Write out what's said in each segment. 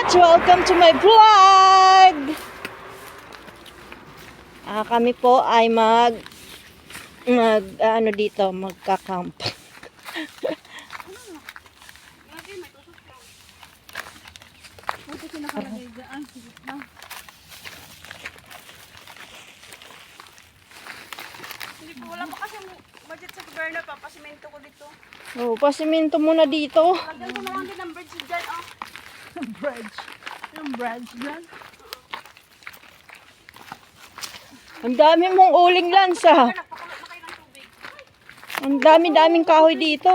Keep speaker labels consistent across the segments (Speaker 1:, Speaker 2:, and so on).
Speaker 1: Welcome to my vlog! Kami po ay magka-camp.
Speaker 2: Wala pa kasi budget sa gobyerno pa, pasimento ko dito.
Speaker 1: Oh, pasimento muna dito.
Speaker 2: Lagyan ko na lang din ng bridge dyan, oh.
Speaker 3: Bridge. Yung bridge dyan.
Speaker 1: Ang dami mong uling lansa.
Speaker 2: Nagpakulot na kayo ng tubig.
Speaker 1: Ang dami-daming kahoy dito.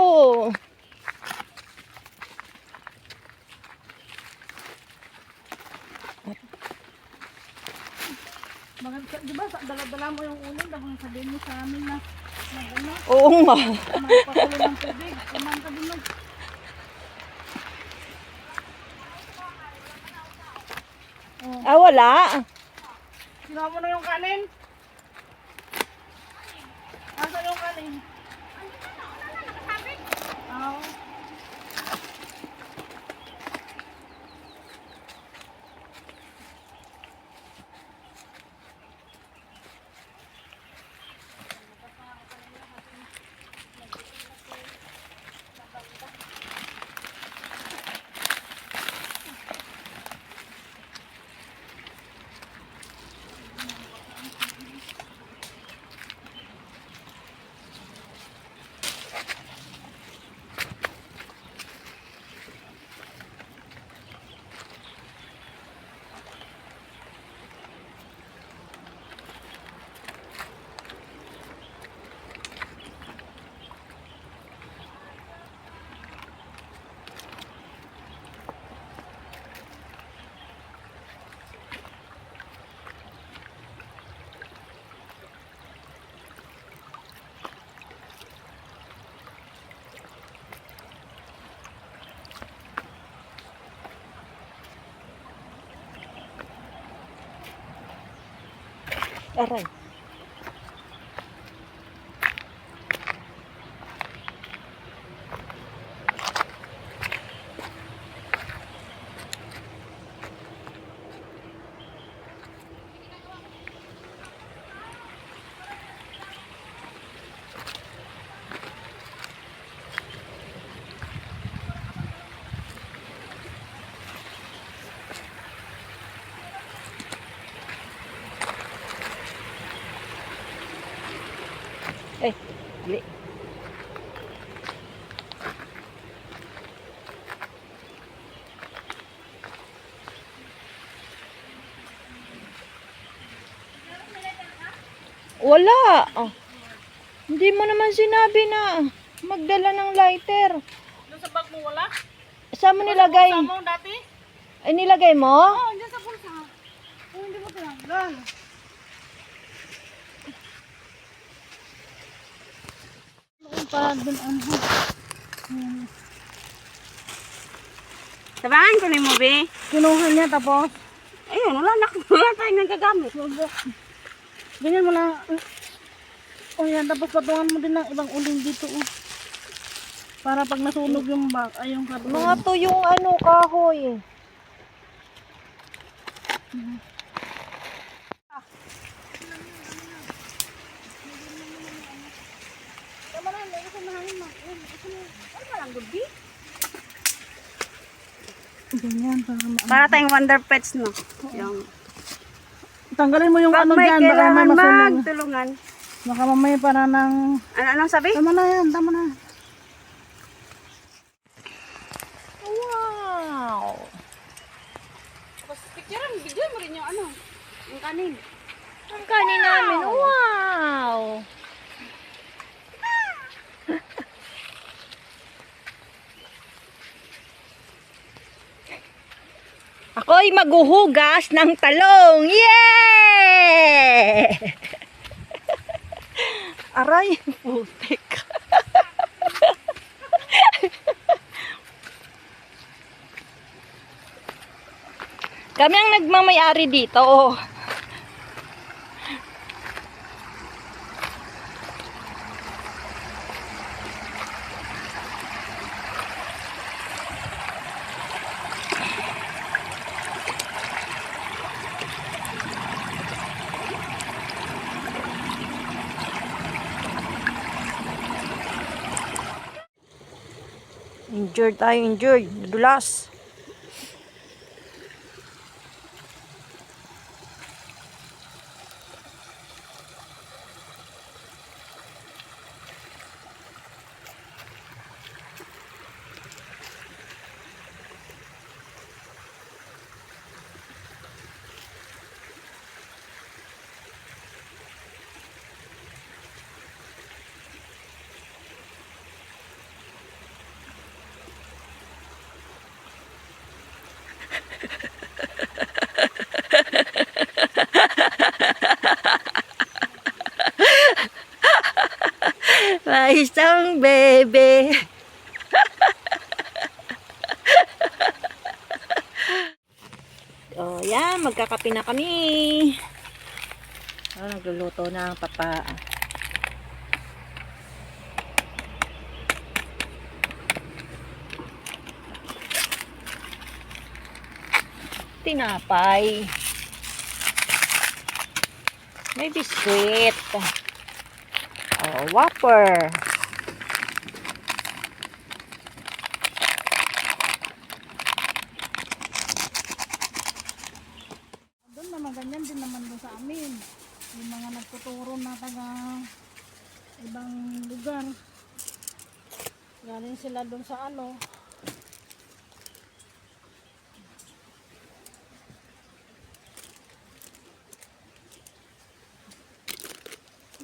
Speaker 3: Di ba, dala-dala mo yung uling, dahil sabihin mo sa amin na ano,
Speaker 1: Oo nga.
Speaker 3: magpakulo ng tubig. Kumain ka din
Speaker 1: Wala.
Speaker 3: Sinawa mo na yung kanin? Asa yung kanin? Oo.
Speaker 1: Aray. Dili. Wala. Hindi mo naman sinabi na magdala ng lighter.
Speaker 3: Doon sa bag mo wala?
Speaker 1: Saan mo nilagay?
Speaker 3: Sa mo dati?
Speaker 1: Ay, nilagay mo?
Speaker 3: Oo, dyan sa bulsa. Oo, hindi mo tinanggal. Doon pa doon ano.
Speaker 2: Sabahan ko na mo, be.
Speaker 3: Kinuha niya tapos.
Speaker 2: Ayun, wala tayong nagagamit.
Speaker 3: Ganyan mo lang. O yan, tapos patungan mo din ng ibang uling dito. Para pag nasunog yung bag, ay yung karton.
Speaker 1: Mga to yung kahoy.
Speaker 2: Tama na, may isa mahangin mo. Ano ba lang, gulbi?
Speaker 3: Ganyan,
Speaker 2: Para tayong Wonder Pets, no? Yung...
Speaker 3: tanggalin mo yung
Speaker 2: Pag
Speaker 3: ano
Speaker 2: may
Speaker 3: dyan, baka may
Speaker 2: kailangan
Speaker 3: masunog.
Speaker 2: magtulungan.
Speaker 3: Baka mamaya para ng...
Speaker 2: Anong sabi?
Speaker 3: Tama na yan, tama na.
Speaker 1: Wow.
Speaker 2: Tapos picture, video mo rin yung ano, yung kanin.
Speaker 1: Ang kanin namin. Wow. Ako'y maghuhugas ng talong. Yeah! Aray, putik. Kami ang nagmamayari dito. Injured tayo, injured. Nadulas. May isang bebe. Oh, yan. Magkakape na kami. Oh, nagluluto na ang papa. Tinapay. May biskwit. Oh, Whopper.
Speaker 3: Doon naman, ganyan din naman doon sa amin. Yung mga nagtuturo na taga ibang lugar. Galing sila doon sa ano.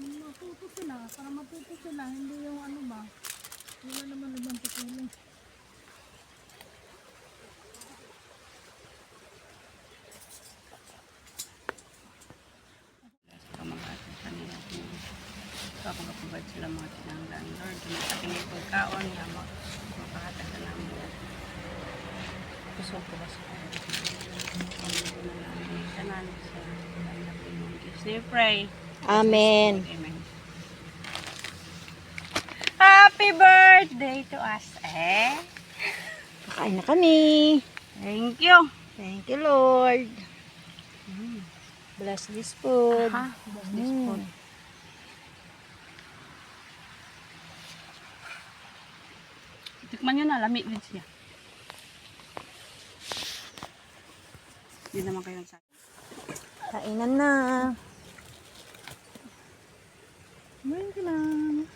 Speaker 3: Matuto sila, para matuto sila, hindi yung ano ba. Wala naman ibang tutulong.
Speaker 2: Pamagatan kanila kung kapag-provide sila mga tinanglan. Lord, dumating yung pagkaon nga makahatag na namin. Gusto ko ba sa kanan sa anak ng Diyos. We pray.
Speaker 1: Amen.
Speaker 2: Amen. Happy birthday to us, eh?
Speaker 1: Kakain na kami.
Speaker 2: Thank you.
Speaker 1: Thank you, Lord. Bless this food.
Speaker 2: Aha, bless this food. Tikman nyo na, lamig din siya. Hindi naman kayo nagsabi.
Speaker 1: Kainan na.
Speaker 3: Ngayon ka lang.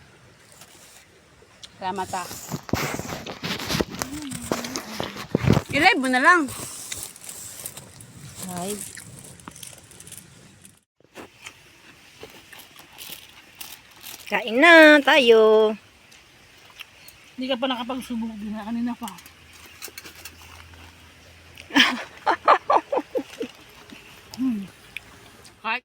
Speaker 2: Salamat ah. I-live mo na lang.
Speaker 1: Ay. Kain na tayo.
Speaker 3: Hindi ka pa nakapagsubok din na kanina pa.
Speaker 2: Kahit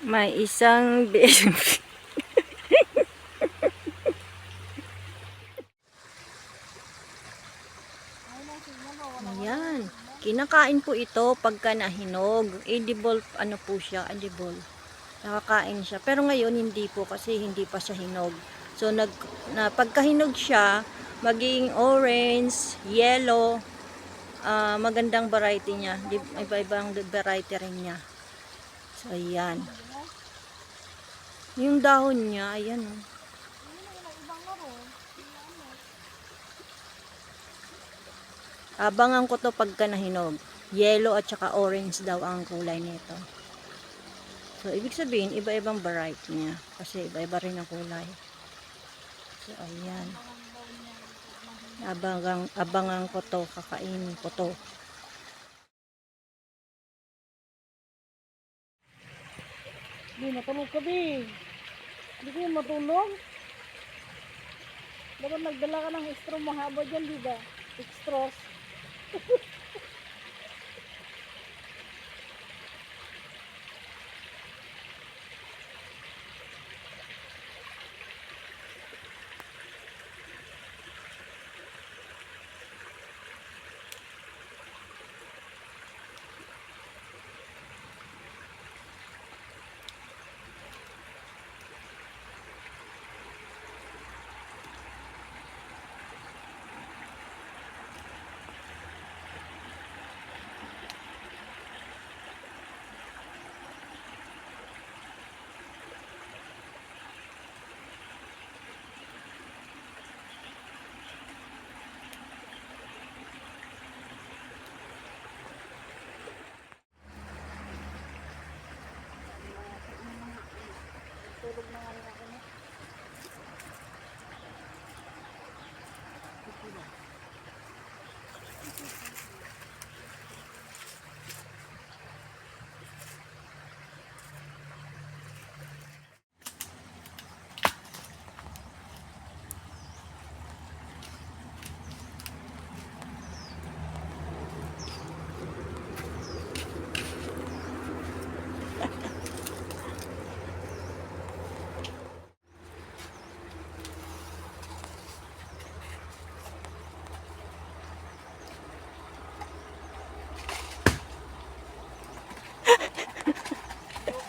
Speaker 1: May isang baby. Ayan. Kinakain po ito pagka nahinog. Edible, ano po siya, edible. Nakakain siya. Pero ngayon hindi po kasi hindi pa siya hinog. So pagka hinog siya, maging orange, yellow, magandang variety niya. Iba-ibang variety rin niya. So ayan. Yung dahon niya, ayan oh. Abangan ko to pagka nahinog. Yellow at saka orange daw ang kulay nito. So, ibig sabihin, iba-ibang variety niya. Kasi iba-iba rin ang kulay. So, ayan. Abangan ko to, kakainin ko to.
Speaker 3: Hindi, matulog ka, Bing. Hindi ko matulog. Dapat nagdala ka ng straw mahaba dyan, di ba? Straws.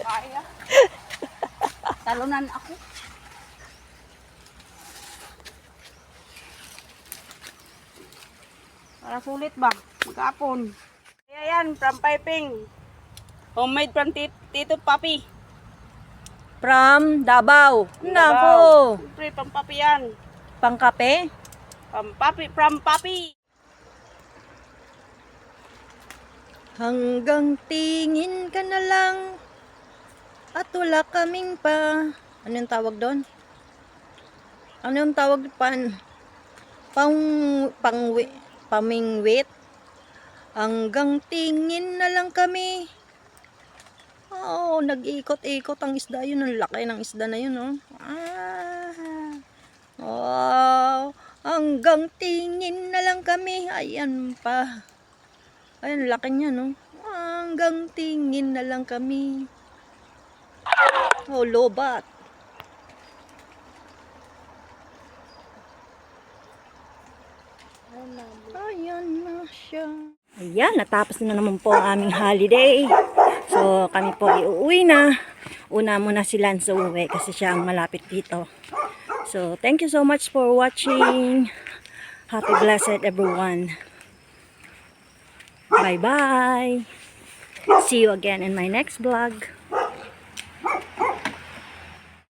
Speaker 2: Kaya. Talunan ako. Para sulit ba? Magkapon. Kaya yan, from piping. Homemade from Tito Papi.
Speaker 1: From Davao. Nako.
Speaker 2: Siyempre, from Papi yan.
Speaker 1: Pangkape?
Speaker 2: From Papi.
Speaker 1: Hanggang tingin ka na lang at wala kaming pa. Ano yung tawag doon? Ano yung tawag pamingwit? Hanggang tingin na lang kami. Oo, nag-ikot-ikot ang isda yun. Ang laki ng isda na yun, oh. Wow. Hanggang tingin na lang kami. Ayan pa. Ayan, laki niya, no? Hanggang tingin na lang kami. Oh, lobat. Ayan na siya. Ayan, natapos na naman po ang aming holiday. So, kami po iuwi na. Una muna si Lance uwi kasi siya ang malapit dito. So, thank you so much for watching. Happy blessed everyone. Bye-bye. See you again in my next vlog.